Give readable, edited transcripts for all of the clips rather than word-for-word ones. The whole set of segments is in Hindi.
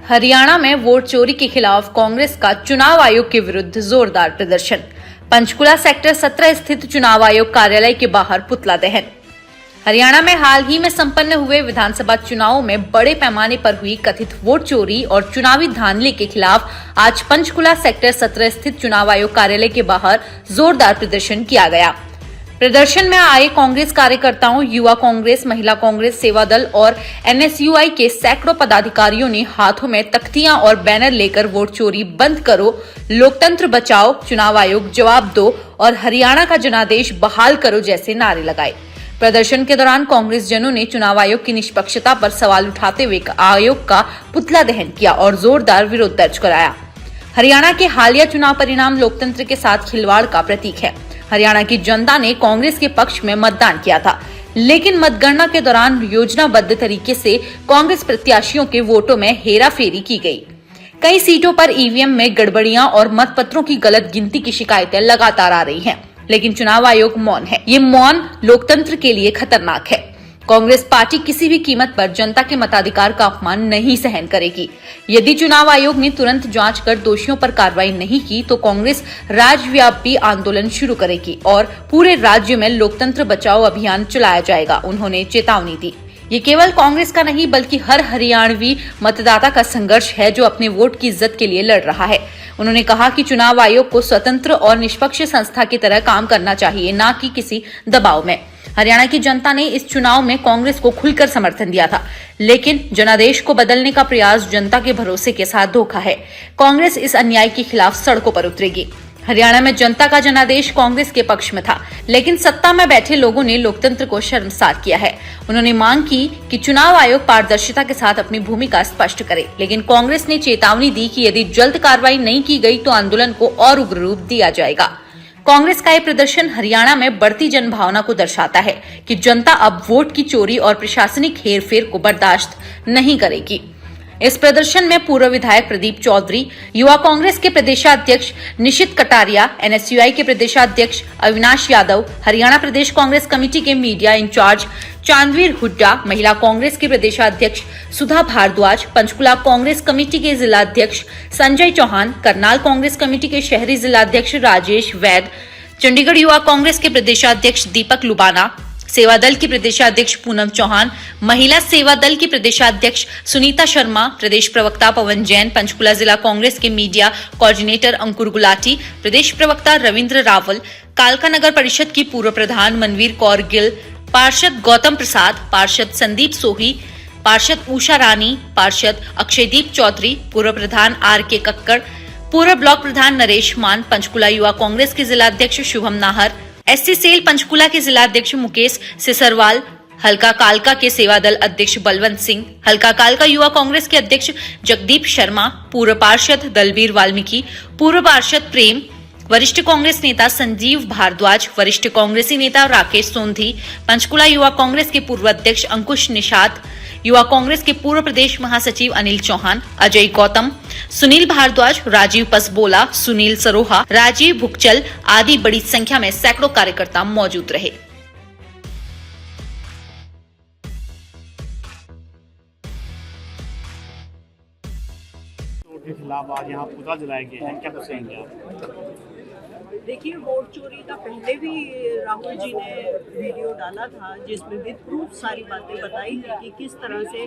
हरियाणा में वोट चोरी के खिलाफ कांग्रेस का चुनाव आयोग के विरुद्ध जोरदार प्रदर्शन। पंचकुला सेक्टर 17 स्थित चुनाव आयोग कार्यालय के बाहर पुतला दहन। हरियाणा में हाल ही में संपन्न हुए विधानसभा चुनावों में बड़े पैमाने पर हुई कथित वोट चोरी और चुनावी धांधली के खिलाफ आज पंचकुला सेक्टर 17 स्थित चुनाव आयोग कार्यालय के बाहर जोरदार प्रदर्शन किया गया। प्रदर्शन में आए कांग्रेस कार्यकर्ताओं, युवा कांग्रेस, महिला कांग्रेस, सेवा दल और एनएसयूआई के सैकड़ों पदाधिकारियों ने हाथों में तख्तियां और बैनर लेकर वोट चोरी बंद करो, लोकतंत्र बचाओ, चुनाव आयोग जवाब दो और हरियाणा का जनादेश बहाल करो जैसे नारे लगाए। प्रदर्शन के दौरान कांग्रेस जनों ने चुनाव आयोग की निष्पक्षता पर सवाल उठाते हुए आयोग का पुतला दहन किया और जोरदार विरोध दर्ज कराया। हरियाणा के हालिया चुनाव परिणाम लोकतंत्र के साथ खिलवाड़ का प्रतीक है। हरियाणा की जनता ने कांग्रेस के पक्ष में मतदान किया था, लेकिन मतगणना के दौरान योजनाबद्ध तरीके से कांग्रेस प्रत्याशियों के वोटों में हेराफेरी की गई। कई सीटों पर ईवीएम में गड़बड़ियां और मतपत्रों की गलत गिनती की शिकायतें लगातार आ रही हैं, लेकिन चुनाव आयोग मौन है। ये मौन लोकतंत्र के लिए खतरनाक है। कांग्रेस पार्टी किसी भी कीमत पर जनता के मताधिकार का अपमान नहीं सहन करेगी। यदि चुनाव आयोग ने तुरंत जांच कर दोषियों पर कार्रवाई नहीं की तो कांग्रेस राज्यव्यापी आंदोलन शुरू करेगी और पूरे राज्य में लोकतंत्र बचाओ अभियान चलाया जाएगा। उन्होंने चेतावनी दी। ये केवल कांग्रेस का नहीं बल्कि हर हरियाणवी मतदाता का संघर्ष है जो अपने वोट की इज्जत के लिए लड़ रहा है। उन्होंने कहा कि चुनाव आयोग को स्वतंत्र और निष्पक्ष संस्था की तरह काम करना चाहिए, न कि किसी दबाव में। हरियाणा की जनता ने इस चुनाव में कांग्रेस को खुलकर समर्थन दिया था, लेकिन जनादेश को बदलने का प्रयास जनता के भरोसे के साथ धोखा है। कांग्रेस इस अन्याय के खिलाफ सड़कों पर उतरेगी। हरियाणा में जनता का जनादेश कांग्रेस के पक्ष में था, लेकिन सत्ता में बैठे लोगों ने लोकतंत्र को शर्मसार किया है। उन्होंने मांग की कि चुनाव आयोग पारदर्शिता के साथ अपनी भूमिका स्पष्ट करे, लेकिन कांग्रेस ने चेतावनी दी कि यदि जल्द कार्रवाई नहीं की गई तो आंदोलन को और उग्र रूप दिया जाएगा। कांग्रेस का यह प्रदर्शन हरियाणा में बढ़ती जनभावना को दर्शाता है कि जनता अब वोट की चोरी और प्रशासनिक हेरफेर को बर्दाश्त नहीं करेगी। इस प्रदर्शन में पूर्व विधायक प्रदीप चौधरी, युवा कांग्रेस के प्रदेशाध्यक्ष निशित कटारिया, एनएसयूआई के प्रदेशाध्यक्ष अविनाश यादव, हरियाणा प्रदेश कांग्रेस कमेटी के मीडिया इंचार्ज चांदवीर हुड्डा, महिला कांग्रेस के प्रदेशाध्यक्ष सुधा भारद्वाज, पंचकुला कांग्रेस कमेटी के जिलाध्यक्ष संजय चौहान, करनाल कांग्रेस कमेटी के शहरी जिलाध्यक्ष राजेश वैद, चंडीगढ़ युवा कांग्रेस के प्रदेशाध्यक्ष दीपक लुबाना, सेवा दल की प्रदेशाध्यक्ष पूनम चौहान, महिला सेवा दल की प्रदेशाध्यक्ष सुनीता शर्मा, प्रदेश प्रवक्ता पवन जैन, पंचकुला जिला कांग्रेस के मीडिया कोऑर्डिनेटर अंकुर गुलाटी, प्रदेश प्रवक्ता रविंद्र रावल, कालका नगर परिषद की पूर्व प्रधान मनवीर कौर गिल, पार्षद गौतम प्रसाद, पार्षद संदीप सोही, पार्षद उषा रानी, पार्षद अक्षयदीप चौधरी, पूर्व प्रधान आर.के. कक्कड़, पूर्व ब्लॉक प्रधान नरेश मान, पंचकुला युवा कांग्रेस के जिलाध्यक्ष शुभम नाहर, एससी सेल पंचकुला के जिलाध्यक्ष मुकेश सिसरवाल, हल्का कालका के सेवा दल अध्यक्ष बलवंत सिंह, हल्का कालका युवा कांग्रेस के अध्यक्ष जगदीप शर्मा, पूर्व पार्षद दलबीर वाल्मीकि, पूर्व पार्षद प्रेम, वरिष्ठ कांग्रेस नेता संजीव भारद्वाज, वरिष्ठ कांग्रेसी नेता राकेश सोंधी, पंचकुला युवा कांग्रेस के पूर्व अध्यक्ष अंकुश निषाद, युवा कांग्रेस के पूर्व प्रदेश महासचिव अनिल चौहान, अजय गौतम, सुनील भारद्वाज, राजीव पसबोला, सुनील सरोहा, राजीव भुकचल आदि बड़ी संख्या में सैकड़ों कार्यकर्ता मौजूद रहे। के खिलाफ आज यहाँ पुतला जलाया गया है, क्या कहेंगे आप? देखिए, वोट चोरी का पहले भी राहुल जी ने वीडियो डाला था जिसमें विद प्रूफ सारी बातें बताई थी कि किस तरह से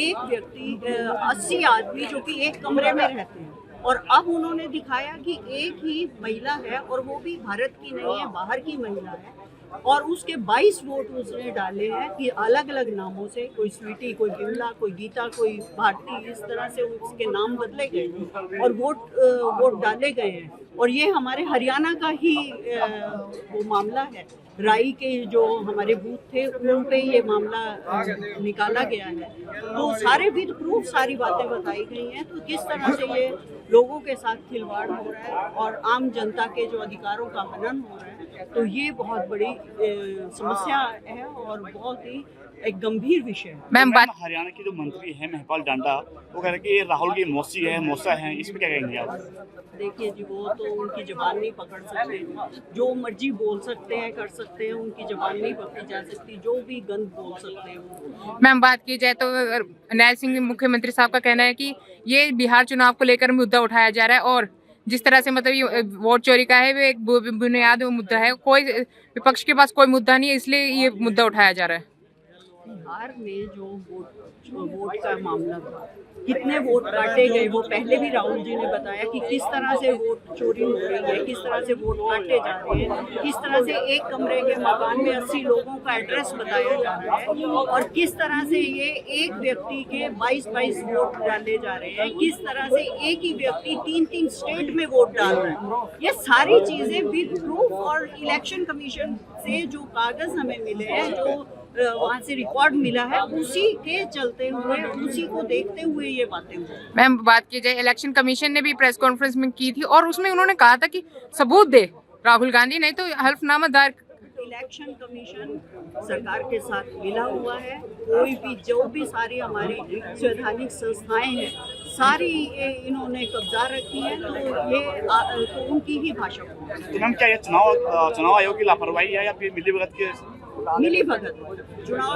एक व्यक्ति 80 आदमी जो कि एक कमरे में रहते हैं, और अब उन्होंने दिखाया कि एक ही महिला है और वो भी भारत की नहीं है, बाहर की महिला है, और उसके 22 वोट उसने डाले हैं कि अलग अलग नामों से, कोई स्वीटी, कोई बिमला, कोई गीता, कोई भारती, इस तरह से उसके नाम बदले गए और वोट डाले गए हैं। और ये हमारे हरियाणा का ही वो मामला है। राई के जो हमारे बूथ थे उन पे ये मामला निकाला गया है, तो सारे विद प्रूफ सारी बातें बताई गई हैं। तो किस तरह से ये लोगों के साथ खिलवाड़ हो रहा है और आम जनता के जो अधिकारों का हनन हो रहा है, तो ये बहुत बड़ी समस्या है और बहुत ही एक गंभीर विषय है। मैम, हरियाणा के जो मंत्री है महपाल डांडा, वो कह रहे हैं कि राहुल की मौसी है, मौसा है, इस पे क्या कहेंगे आप? देखिए जी, वो तो तो उनकी जबान नहीं पकड़ सकते, जो मर्जी बोल सकते हैं कर सकते हैं, उनकी जबान नहीं पकड़ी जा सकती, जो भी गंद बोल सकते हैं। मैम बात की जाए तो नैल सिंह मुख्यमंत्री साहब का कहना है कि ये बिहार चुनाव को लेकर मुद्दा उठाया जा रहा है और जिस तरह से मतलब ये वोट चोरी का है वो एक बुनियाद मुद्दा है, कोई विपक्ष के पास कोई मुद्दा नहीं है, इसलिए ये मुद्दा उठाया जा रहा है। बिहार में जो वोट का मामला था, कितने वोट काटे गए, वो पहले भी राहुल जी ने बताया कि किस तरह से वोट चोरी हो रही है, किस तरह से वोट काटे जा रहे हैं, किस तरह से एक कमरे के मकान में 80 लोगों का एड्रेस बताया जा रहा है और किस तरह से ये एक व्यक्ति के 22 वोट डाले जा रहे हैं, किस तरह से एक ही व्यक्ति 3 स्टेट में वोट डाल रहा है। ये सारी चीजें विद प्रूफ और इलेक्शन कमीशन से जो कागज हमें मिले हैं, जो वहाँ से रिकॉर्ड मिला है, उसी के चलते हुए, उसी को देखते हुए ये बातें हुई। मैम बात की जाए इलेक्शन कमीशन ने भी प्रेस कॉन्फ्रेंस में की थी और उसमें उन्होंने कहा था कि सबूत दे राहुल गांधी, नहीं तो हल्फनामा दायर। इलेक्शन कमीशन सरकार के साथ मिला हुआ है, कोई भी जो भी सारी हमारी संवैधानिक संस्थाएं हैं सारी इन्होंने कब्जा रखी है, तो ये तो उनकी ही भाषा होगी। तो मैम क्या ये चुनाव आयोग की लापरवाही है या फिर मिलीभगत की? मिली भगत चुनाव